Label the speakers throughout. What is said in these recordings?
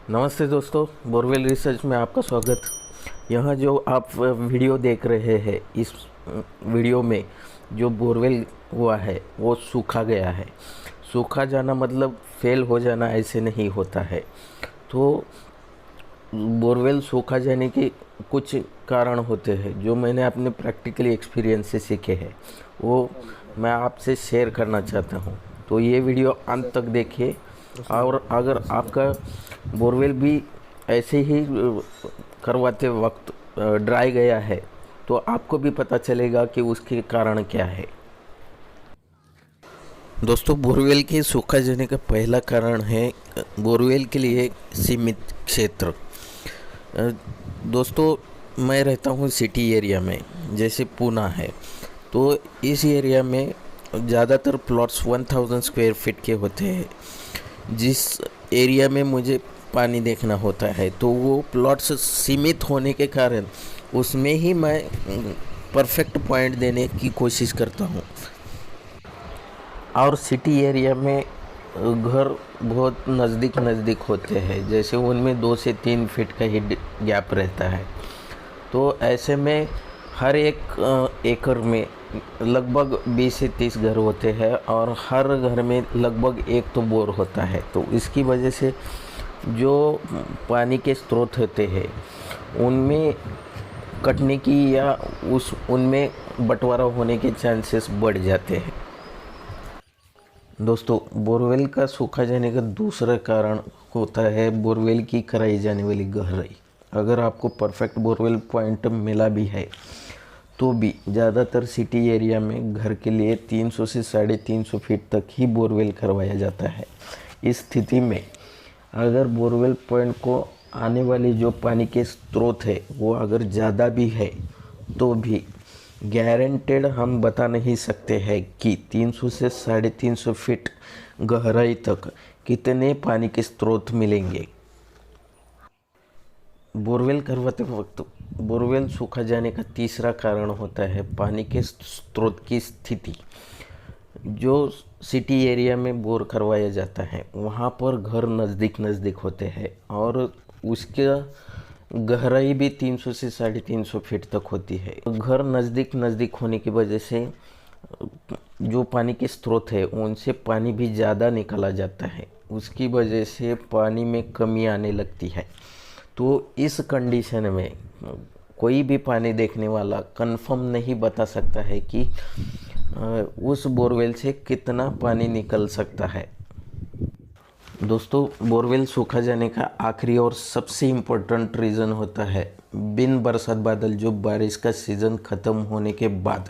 Speaker 1: नमस्ते दोस्तों, borewell research में आपका स्वागत। यहाँ जो आप वीडियो देख रहे हैं, इस वीडियो में जो बोरवेल हुआ है वो सूखा गया है। सूखा जाना मतलब फेल हो जाना ऐसे नहीं होता है। तो बोरवेल सूखा जाने के कुछ कारण होते हैं जो मैंने अपने प्रैक्टिकली एक्सपीरियंस से सीखे हैं, वो मैं आपसे शेयर करना चाहता हूँ। तो ये वीडियो अंत तक देखिए, और अगर आपका बोरवेल भी ऐसे ही करवाते वक्त ड्राई गया है तो आपको भी पता चलेगा कि उसके कारण क्या है। दोस्तों, बोरवेल के सूखा जाने का पहला कारण है बोरवेल के लिए सीमित क्षेत्र। दोस्तों, मैं रहता हूँ सिटी एरिया में, जैसे पूना है। तो इस एरिया में ज़्यादातर प्लॉट्स 1000 स्क्वायर फीट के होते हैं। जिस एरिया में मुझे पानी देखना होता है तो वो प्लॉट्स सीमित होने के कारण उसमें ही मैं परफेक्ट पॉइंट देने की कोशिश करता हूँ। और सिटी एरिया में घर बहुत नज़दीक नज़दीक होते हैं, जैसे उनमें 2 से 3 फीट का ही गैप रहता है। तो ऐसे में हर एक एकड़ में लगभग 20 से 30 घर होते हैं और हर घर में लगभग एक तो बोर होता है। तो इसकी वजह से जो पानी के स्रोत होते हैं उनमें कटने की या उनमें बंटवारा होने के चांसेस बढ़ जाते हैं। दोस्तों, बोरवेल का सूखा जाने का दूसरा कारण होता है बोरवेल की कराई जाने वाली गहराई। अगर आपको परफेक्ट बोरवेल पॉइंट मिला भी है तो भी ज़्यादातर सिटी एरिया में घर के लिए 300 से 350 फीट तक ही बोरवेल करवाया जाता है। इस स्थिति में अगर बोरवेल पॉइंट को आने वाली जो पानी के स्रोत है वो अगर ज़्यादा भी है तो भी गारंटेड हम बता नहीं सकते हैं कि 300 से 350 फीट गहराई तक कितने पानी के स्रोत मिलेंगे। बोरवेल करवाते वक्त बोरवेल सूखा जाने का तीसरा कारण होता है पानी के स्रोत की स्थिति। जो सिटी एरिया में बोर करवाया जाता है वहाँ पर घर नज़दीक नज़दीक होते हैं और उसका गहराई भी 300 से 350 फीट तक होती है। घर नज़दीक नज़दीक होने की वजह से जो पानी के स्रोत है उनसे पानी भी ज़्यादा निकाला जाता है, उसकी वजह से पानी में कमी आने लगती है। तो इस कंडीशन में कोई भी पानी देखने वाला कंफर्म नहीं बता सकता है कि उस बोरवेल से कितना पानी निकल सकता है। दोस्तों, बोरवेल सूखा जाने का आखिरी और सबसे इम्पोर्टेंट रीज़न होता है बिन बरसात बादल, जो बारिश का सीज़न ख़त्म होने के बाद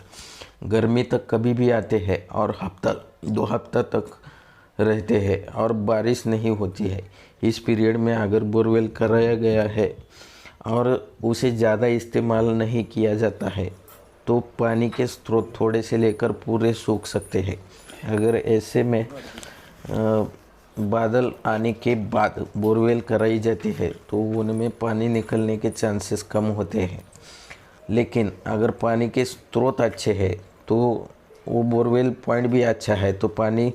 Speaker 1: गर्मी तक कभी भी आते हैं और हफ्ता 2 हफ्ता तक रहते हैं और बारिश नहीं होती है। इस पीरियड में अगर बोरवेल कराया गया है और उसे ज़्यादा इस्तेमाल नहीं किया जाता है तो पानी के स्रोत थोड़े से लेकर पूरे सूख सकते हैं। अगर ऐसे में बादल आने के बाद बोरवेल कराई जाती है तो उनमें पानी निकलने के चांसेस कम होते हैं। लेकिन अगर पानी के स्रोत अच्छे हैं तो वो बोरवेल पॉइंट भी अच्छा है तो पानी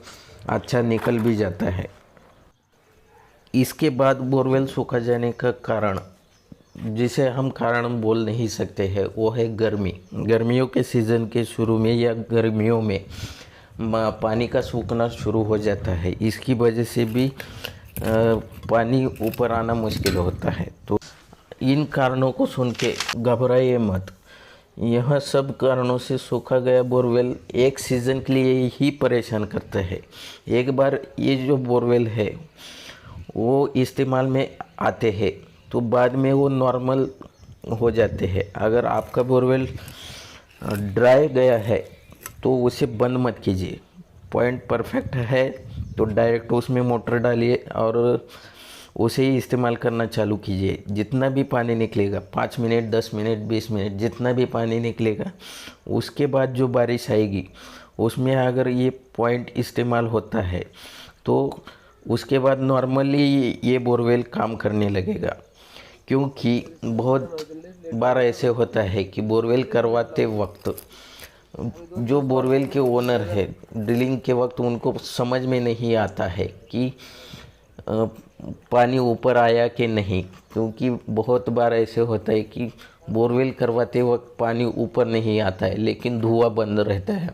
Speaker 1: अच्छा निकल भी जाता है। इसके बाद बोरवेल सूखा जाने का कारण, जिसे हम कारण बोल नहीं सकते हैं, वो है गर्मी। गर्मियों के सीज़न के शुरू में या गर्मियों में पानी का सूखना शुरू हो जाता है। इसकी वजह से भी पानी ऊपर आना मुश्किल होता है। तो इन कारणों को सुन के घबराइए मत। यह सब कारणों से सूखा गया बोरवेल एक सीज़न के लिए ही परेशान करता है। एक बार ये जो बोरवेल है वो इस्तेमाल में आते हैं तो बाद में वो नॉर्मल हो जाते हैं। अगर आपका बोरवेल ड्राई गया है तो उसे बंद मत कीजिए। पॉइंट परफेक्ट है तो डायरेक्ट उसमें मोटर डालिए और उसे ही इस्तेमाल करना चालू कीजिए। जितना भी पानी निकलेगा, 5 मिनट, 10 मिनट, 20 मिनट, जितना भी पानी निकलेगा, उसके बाद जो बारिश आएगी उसमें अगर ये पॉइंट इस्तेमाल होता है तो उसके बाद नॉर्मली ये बोरवेल काम करने लगेगा। क्योंकि बहुत बार ऐसे होता है कि बोरवेल करवाते वक्त जो बोरवेल के ओनर है, ड्रिलिंग के वक्त उनको समझ में नहीं आता है कि पानी ऊपर आया कि नहीं, क्योंकि बहुत बार ऐसे होता है कि बोरवेल करवाते वक्त पानी ऊपर नहीं आता है लेकिन धुआं बंद रहता है।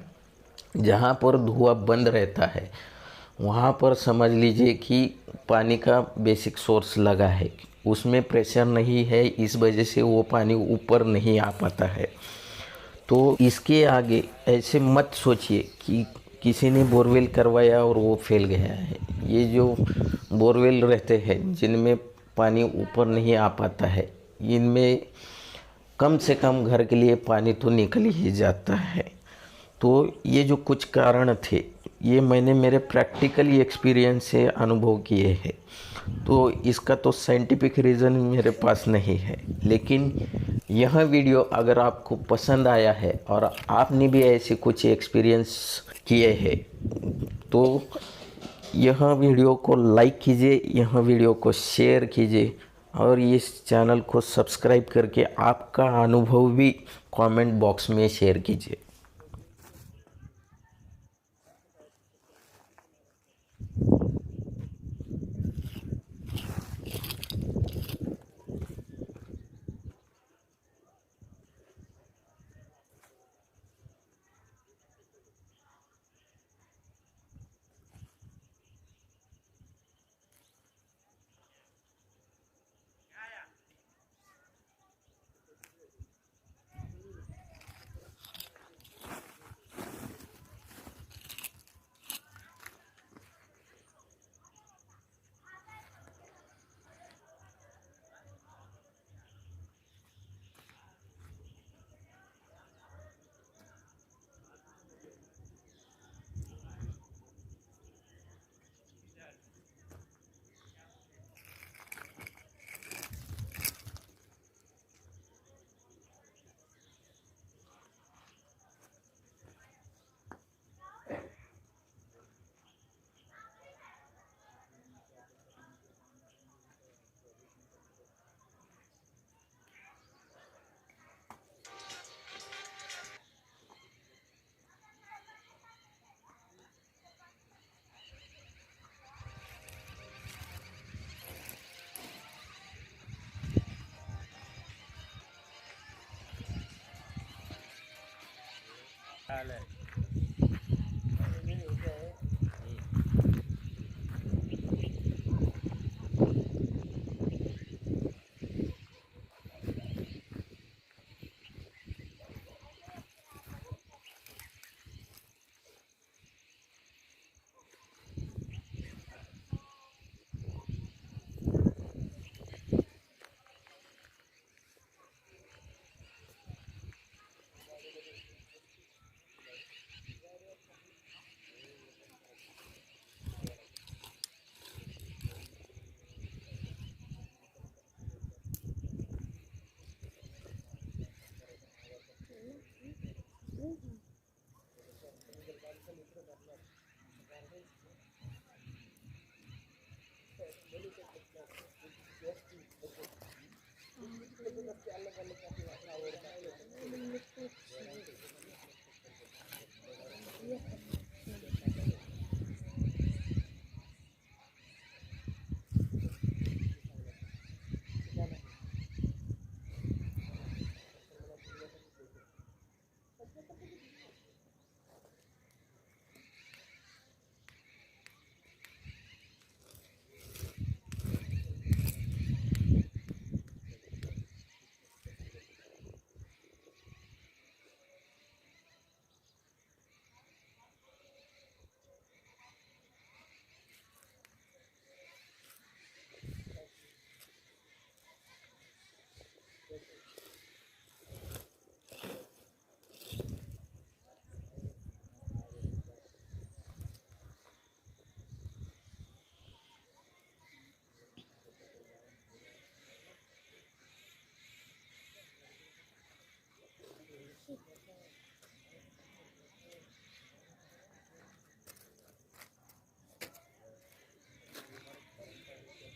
Speaker 1: जहाँ पर धुआं बंद रहता है वहाँ पर समझ लीजिए कि पानी का बेसिक सोर्स लगा है, उसमें प्रेशर नहीं है, इस वजह से वो पानी ऊपर नहीं आ पाता है। तो इसके आगे ऐसे मत सोचिए कि किसी ने बोरवेल करवाया और वो फेल गया है। ये जो बोरवेल रहते हैं जिनमें पानी ऊपर नहीं आ पाता है, इनमें कम से कम घर के लिए पानी तो निकल ही जाता है। तो ये जो कुछ कारण थे, ये मैंने मेरे प्रैक्टिकली एक्सपीरियंस से अनुभव किए हैं। तो इसका तो साइंटिफिक रीज़न मेरे पास नहीं है, लेकिन यह वीडियो अगर आपको पसंद आया है और आपने भी ऐसे कुछ एक्सपीरियंस किए हैं तो यह वीडियो को लाइक कीजिए, यह वीडियो को शेयर कीजिए और इस चैनल को सब्सक्राइब करके आपका अनुभव भी कमेंट बॉक्स में शेयर कीजिए।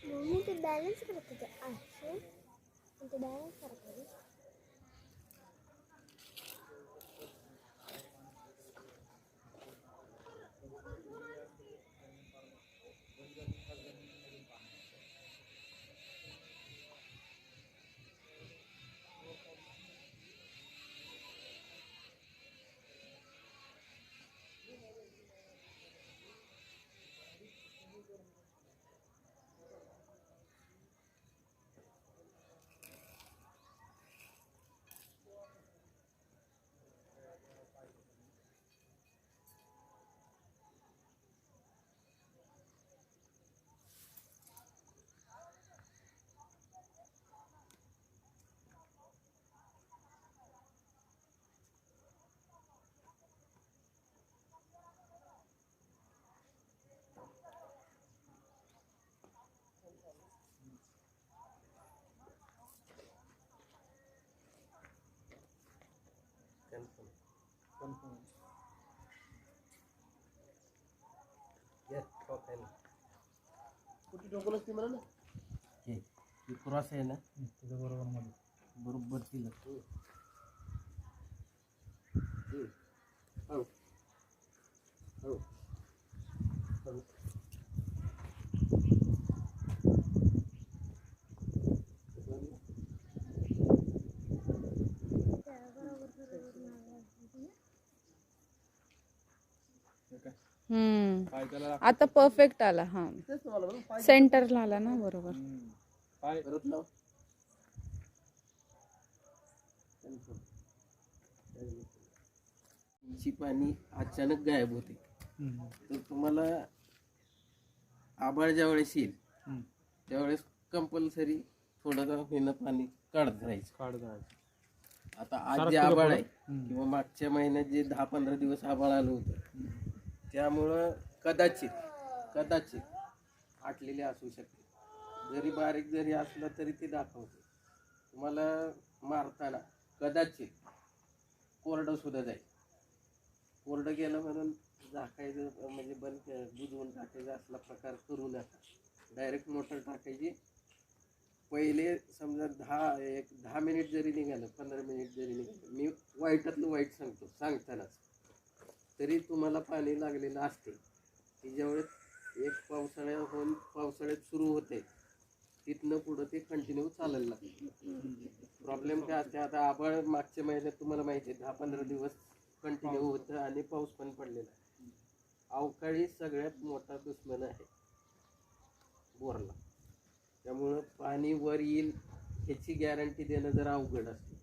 Speaker 2: मम्मी ते बॅलन्स करत होते आठशे ते बॅलन्स करत होते.
Speaker 1: क्रॉस आहे ना बरोबर तिला
Speaker 3: आता परफेक्ट आला. हा सेंटरला आला ना बरोबर.
Speaker 1: पाणी अचानक गायब होते तर तुम्हाला आभाळ ज्यावेळेस येईल त्यावेळेस कंपल्सरी थोडं होईना पाणी काढत राहायचं. आता आज जे आभाळ आहे किंवा मागच्या महिन्यात जे 10-15 दिवस आभाळ आलं होतं त्यामुळं कदाचित आटलेले असू शकते. जरी बारीक जरी असलं तरी ते दाखवते. तुम्हाला मारताना कदाचित कोरडं सुद्धा जाईल. कोरडं गेलं म्हणून झाकायचं म्हणजे बंद बुजवून टाकायचं असला प्रकार करू नका. डायरेक्ट मोटर टाकायची. पहिले समजा 10 मिनिट जरी निघालं 15 मिनिट जरी निघालं मी वाईटातलं वाईट सांगतानाच तरी तुम्हाला पाणी लागलेलं असते की ज्यावेळेस एक पावसाळ्यात सुरू होते तिथनं पुढं ते कंटिन्यू चालायला लागते. प्रॉब्लेम काय असते आता आभाळ मागच्या महिन्यात तुम्हाला माहिती आहे 10-15 दिवस कंटिन्यू होतं आणि पाऊस पण पडलेला आहे. अवकाळी सगळ्यात मोठा दुश्मन आहे बोरला. त्यामुळं पाणी वर येईल ह्याची गॅरंटी देणं जरा अवघड असते.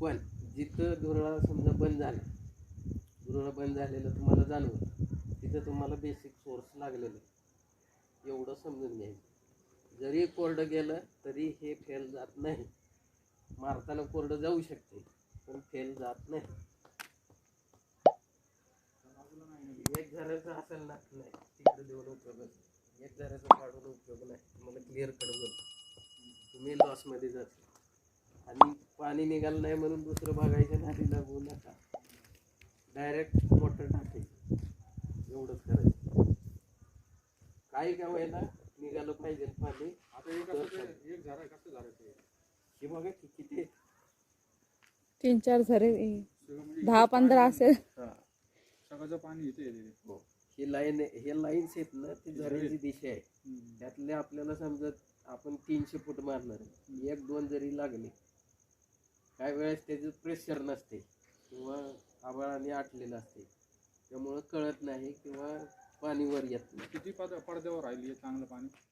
Speaker 1: पण जिथं धुरळा समजा बंद झालेलं तुम्हाला जाणवतं तिथं तुम्हाला बेसिक सोर्स लागलेलं आहे एवढं समजून घ्यायचं. जरी कोरडं गेलं तरी हे फेल जात नाही. मारताना कोरडं जाऊ शकते पण फेल जात नाही. एक झऱ्याचं असेल ना नाही तिकडे देऊन उपयोग नाही. एक झऱ्याचं काढून उपयोग नाही. तुम्हाला क्लिअर कडून तुम्ही लॉसमध्ये जाता. आणि पाणी निघालं नाही म्हणून दुसरं बघायचं नादी लागू नका. डायरेक्ट मोटर टाकायची एवढंच करायचं. काही का व्हायला निघालं पाहिजे पाणी. आता एक झालं कसं झालं हे बघा किती
Speaker 3: 3-4 झरे 10-15 असेल.
Speaker 4: सगळं पाणी येते.
Speaker 1: हो हे लाईन्स आहेत ना ती झऱ्याची दिशा आहे. त्यातले आपल्याला समजत आपण 300 फूट मारणार 1-2 जरी लागले काही वेळेस त्याचं प्रेशर नसते किंवा आभाळाने आटलेलं असते त्यामुळं कळत नाही किंवा पाणी वर येत नाही.
Speaker 4: किती पडद्यावर राहिली चांगलं पाणी